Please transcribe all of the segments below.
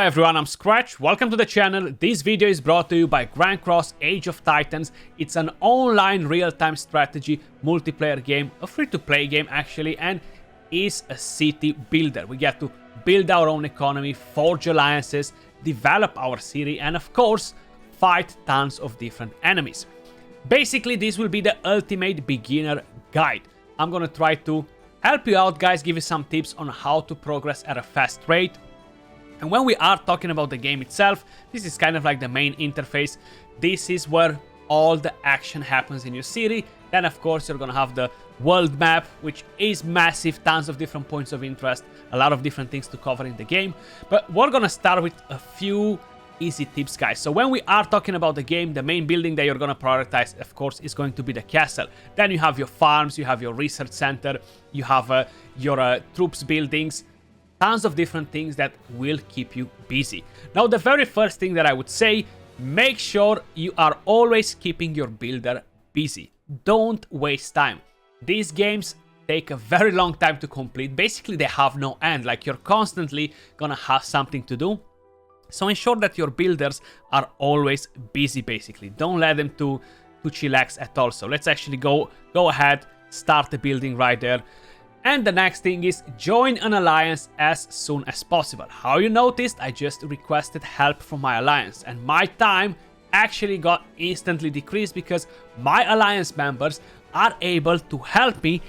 everyone, I'm Skratch. Welcome to the channel. This video is brought to you by Grand Cross Age of Titans. It's an online real-time strategy multiplayer game, a free-to-play game actually, and is a city builder. We get to build our own economy, forge alliances, develop our city, and of course, fight tons of different enemies. Basically, this will be the ultimate beginner guide. I'm gonna try to help you out, guys, give you some tips on how to progress at a fast rate. And when we are talking about the game itself, this is kind of like the main interface. This is where all the action happens in your city. Then, of course, you're gonna have the world map, which is massive, tons of different points of interest, a lot of different things to cover in the game. But we're gonna start with a few easy tips, guys. So when we are talking about the game, the main building that you're gonna prioritize, of course, is going to be the castle. Then you have your farms, you have your research center, you have your troops buildings, tons of different things that will keep you busy. Now, the very first thing that I would say, make sure you are always keeping your builder busy. Don't waste time. These games take a very long time to complete. Basically, they have no end. Like, you're constantly gonna have something to do. So ensure that your builders are always busy, basically. Don't let them to chillax at all. So let's actually go ahead, start the building right there. And the next thing is join an alliance as soon as possible. How you noticed, I just requested help from my alliance, and my time actually got instantly decreased because my alliance members are able to help me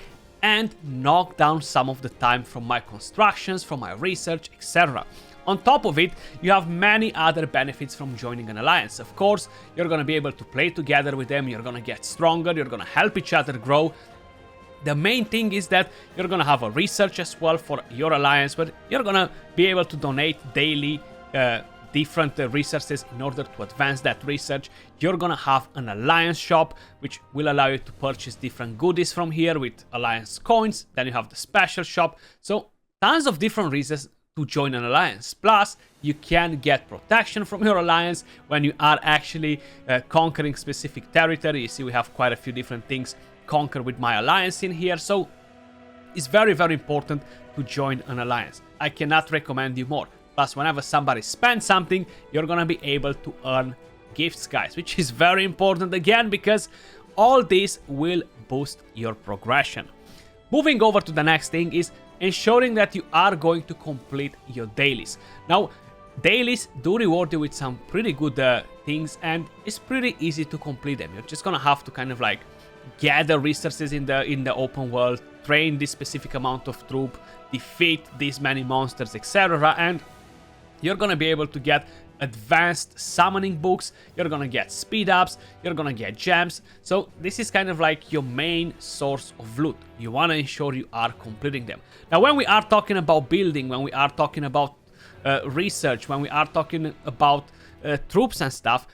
and knock down some of the time from my constructions, from my research, etc. On top of it, you have many other benefits from joining an alliance. Of course, you're going to be able to play together with them, you're going to get stronger, you're going to help each other grow. The main thing is that you're going to have a research as well for your alliance, but you're going to be able to donate daily different resources in order to advance that research. You're going to have an alliance shop, which will allow you to purchase different goodies from here with alliance coins. Then you have the special shop. So tons of different reasons to join an alliance. Plus, you can get protection from your alliance when you are actually conquering specific territory. You see, we have quite a few different things conquer with my alliance in here, so it's very, very important to join an alliance. I cannot recommend you more. Plus, whenever somebody spends something, you're gonna be able to earn gifts, guys, which is very important again because all this will boost your progression. Moving over to the next thing is ensuring that you are going to complete your dailies. Now, dailies do reward you with some pretty good things, and it's pretty easy to complete them. You're just gonna have to kind of like gather resources in the open world, train this specific amount of troop, defeat these many monsters, etc. And you're gonna be able to get advanced summoning books, you're gonna get speed ups, you're gonna get gems. So this is kind of like your main source of loot. You wanna ensure you are completing them. Now, when we are talking about building, when we are talking about research, when we are talking about troops and stuff,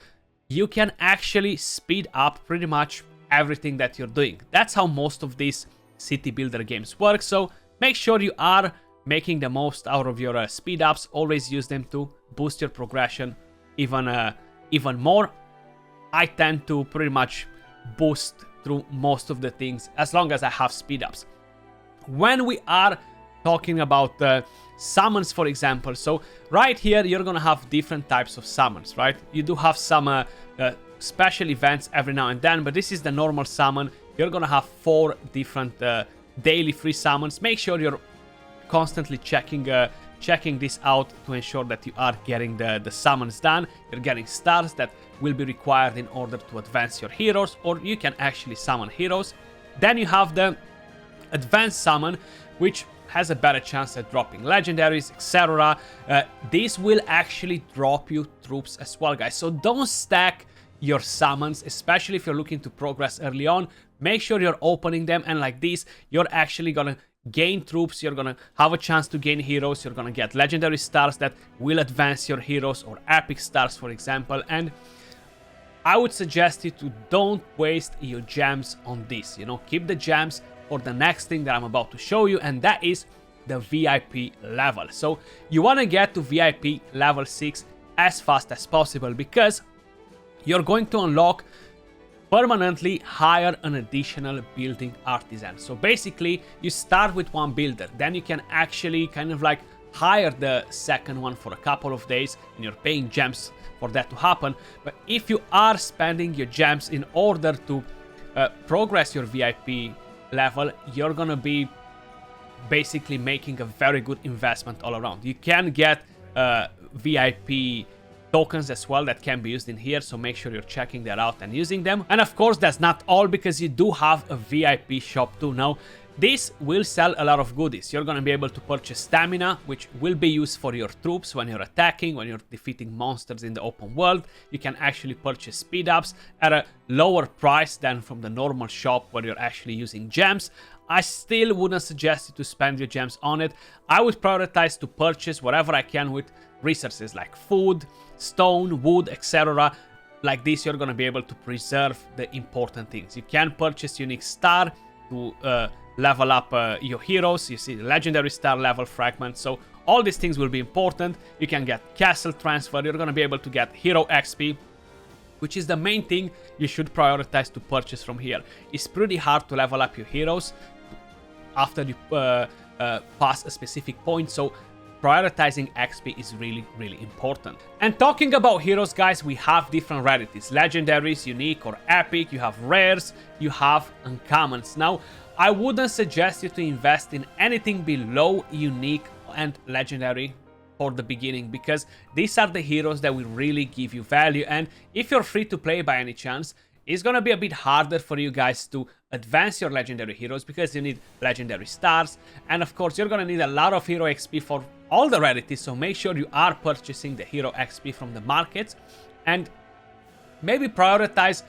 you can actually speed up pretty much everything that you're doing. That's how most of these city builder games work. So make sure you are making the most out of your speed ups. Always use them to boost your progression even more. I tend to pretty much boost through most of the things as long as I have speed ups. When we are talking about summons, for example, so right here you're gonna have different types of summons, right? You do have some special events every now and then, but this is the normal summon. You're gonna have 4 different daily free summons. Make sure you're constantly checking this out to ensure that you are getting the summons done. You're getting stars that will be required in order to advance your heroes, or you can actually summon heroes. Then you have the advanced summon, which has a better chance at dropping legendaries, etc. This will actually drop you troops as well, guys. So don't stack your summons, especially if you're looking to progress early on. Make sure you're opening them, and like this, you're actually gonna gain troops, you're gonna have a chance to gain heroes, you're gonna get legendary stars that will advance your heroes, or epic stars, for example. And I would suggest you to don't waste your gems on this. You know, keep the gems for the next thing that I'm about to show you, and that is the VIP level. So you want to get to VIP level 6 as fast as possible, because you're going to unlock permanently hire an additional building artisan. So basically, you start with one builder, then you can actually kind of like hire the second one for a couple of days and you're paying gems for that to happen. But if you are spending your gems in order to progress your VIP level, you're gonna be basically making a very good investment all around. You can get VIP tokens as well that can be used in here, so make sure you're checking that out and using them. And of course, that's not all, because you do have a VIP shop too. Now, this will sell a lot of goodies. You're gonna be able to purchase stamina, which will be used for your troops when you're attacking, when you're defeating monsters in the open world. You can actually purchase speed ups at a lower price than from the normal shop where you're actually using gems. I still wouldn't suggest you to spend your gems on it. I would prioritize to purchase whatever I can with resources like food, stone, wood, etc. Like this, you're gonna be able to preserve the important things. You can purchase unique star to level up your heroes. You see the legendary star level fragment, so all these things will be important. You can get castle transfer. You're gonna be able to get hero XP, which is the main thing you should prioritize to purchase from here. It's pretty hard to level up your heroes after you pass a specific point, so prioritizing XP is really, really important. And talking about heroes, guys, we have different rarities: legendaries, unique or epic. You have rares, you have uncommons. Now, I wouldn't suggest you to invest in anything below unique and legendary for the beginning, because these are the heroes that will really give you value. And if you're free to play by any chance, it's gonna be a bit harder for you guys to advance your legendary heroes, because you need legendary stars, and of course you're gonna need a lot of hero XP for all the rarities, so make sure you are purchasing the hero XP from the markets, and maybe prioritize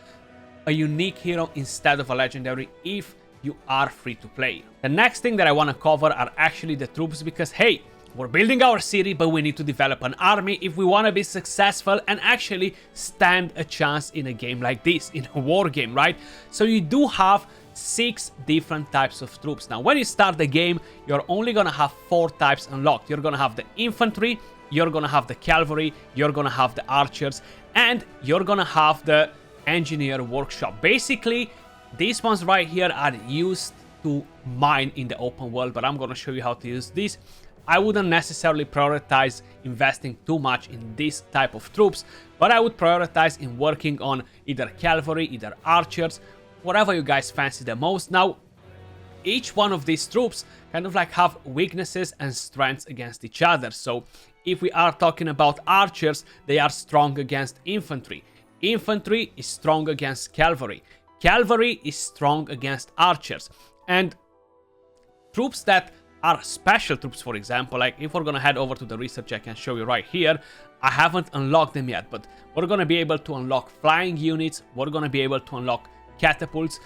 a unique hero instead of a legendary if you are free to play. The next thing that I want to cover are actually the troops, because hey, we're building our city, but we need to develop an army if we want to be successful and actually stand a chance in a game like this, in a war game, right? So you do have 6 different types of troops. Now, when you start the game, you're only gonna have 4 types unlocked. You're gonna have the infantry, you're gonna have the cavalry, you're gonna have the archers, and you're gonna have the engineer workshop. Basically, these ones right here are used to mine in the open world, but I'm gonna show you how to use this. I wouldn't necessarily prioritize investing too much in this type of troops, but I would prioritize in working on either cavalry, either archers, whatever you guys fancy the most. Now, each one of these troops kind of like have weaknesses and strengths against each other. So if we are talking about archers, they are strong against infantry. Infantry is strong against cavalry. Cavalry is strong against archers. And troops that are special troops, for example, like if we're gonna head over to the research, I can show you right here. I haven't unlocked them yet, but we're gonna be able to unlock flying units. We're gonna be able to unlock catapults.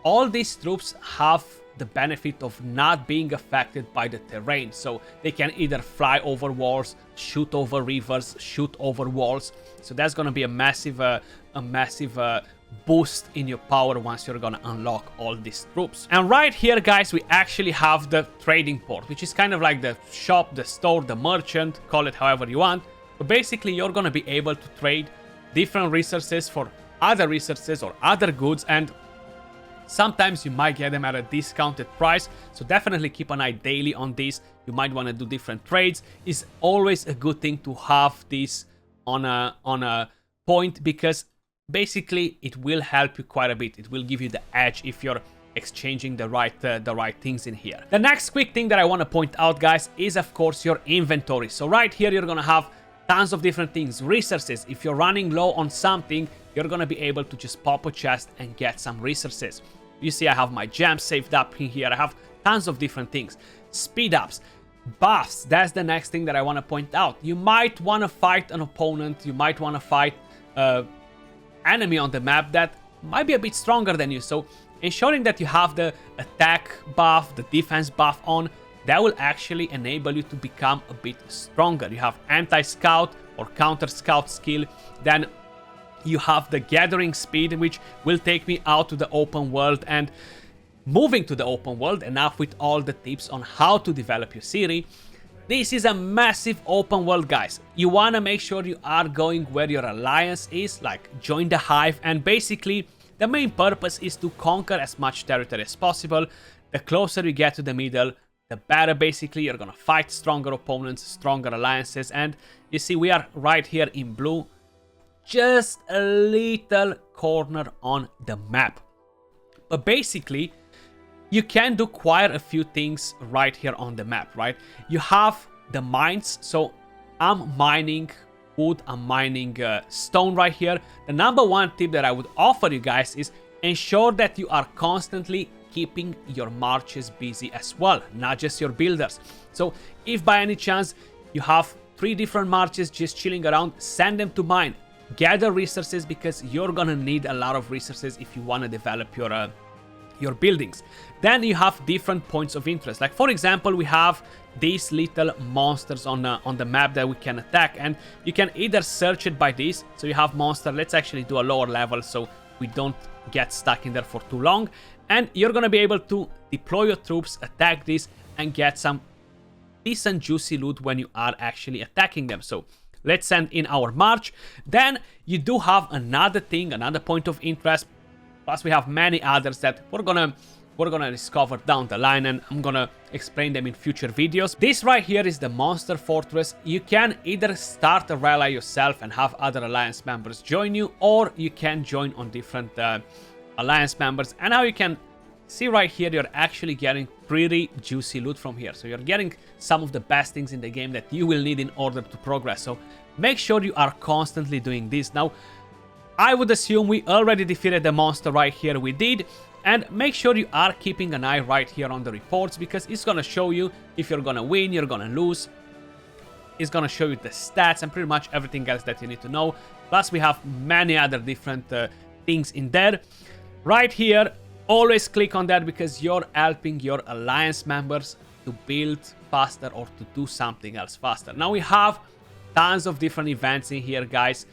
All these troops have the benefit of not being affected by the terrain, so they can either fly over walls, shoot over rivers, shoot over walls. So that's gonna be a massive boost in your power once you're gonna unlock all these troops. And right here, guys, we actually have the trading port, which is kind of like the shop, the store, the merchant, call it however you want. But basically, you're gonna be able to trade different resources for other resources or other goods, and sometimes you might get them at a discounted price, so definitely keep an eye daily on this. You might want to do different trades. It's always a good thing to have this on a point, because basically it will help you quite a bit. It will give you the edge if you're exchanging the right things in here. The next quick thing that I want to point out, guys, is of course your inventory. So right here you're gonna have tons of different things, resources. If you're running low on something, you're gonna be able to just pop a chest and get some resources. You see I have my gems saved up in here. I have tons of different things. Speed ups, buffs, that's the next thing that I want to point out. You might want to fight an opponent, you might want to fight enemy on the map that might be a bit stronger than you, so ensuring that you have the attack buff, the defense buff on, that will actually enable you to become a bit stronger. You have anti-scout or counter-scout skill, then you have the gathering speed, which will take me out to the open world. And moving to the open world, enough with all the tips on how to develop your city. This is a massive open world, guys. You want to make sure you are going where your alliance is, like join the hive, and basically the main purpose is to conquer as much territory as possible. The closer you get to the middle, the better. Basically, you're gonna fight stronger opponents, stronger alliances, and you see we are right here in blue, just a little corner on the map. But basically, you can do quite a few things right here on the map, right? You have the mines, so I'm mining wood, I'm mining stone right here. The number one tip that I would offer you guys is ensure that you are constantly keeping your marches busy as well, not just your builders. So if by any chance you have 3 different marches just chilling around, send them to mine. Gather resources, because you're gonna need a lot of resources if you want to develop your buildings. Then you have different points of interest. Like for example, we have these little monsters on the map that we can attack, and you can either search it by this. So you have monster. Let's actually do a lower level so we don't get stuck in there for too long. And you're gonna be able to deploy your troops, attack this, and get some decent juicy loot when you are actually attacking them. So let's send in our march. Then you do have another thing, another point of interest. Plus we have many others that we're gonna discover down the line, and I'm gonna explain them in future videos. This right here is the monster fortress. You can either start a rally yourself and have other alliance members join you, or you can join on different alliance members. And now you can see right here, you're actually getting pretty juicy loot from here. So you're getting some of the best things in the game that you will need in order to progress. So make sure you are constantly doing this. Now, I would assume we already defeated the monster right here. We did. And make sure you are keeping an eye right here on the reports, because it's gonna show you if you're gonna win, you're gonna lose. It's gonna show you the stats and pretty much everything else that you need to know. Plus we have many other different things in there. Right here, always click on that, because you're helping your alliance members to build faster or to do something else faster. Now we have tons of different events in here, guys.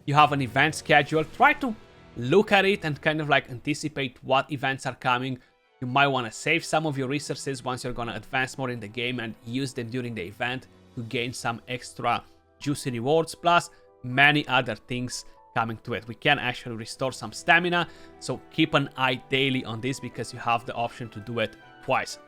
You have an event schedule. Try to look at it and kind of like anticipate what events are coming. You might want to save some of your resources once you're going to advance more in the game and use them during the event to gain some extra juicy rewards, plus many other things coming to it. We can actually restore some stamina, so keep an eye daily on this, because you have the option to do it twice.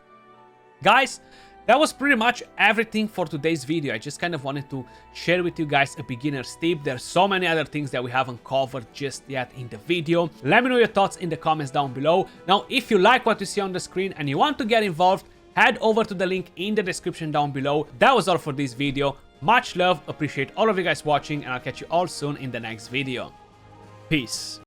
Guys, that was pretty much everything for today's video. I just kind of wanted to share with you guys a beginner's tip. There's so many other things that we haven't covered just yet in the video. Let me know your thoughts in the comments down below. Now, if you like what you see on the screen and you want to get involved, head over to the link in the description down below. That was all for this video. Much love, appreciate all of you guys watching, and I'll catch you all soon in the next video. Peace.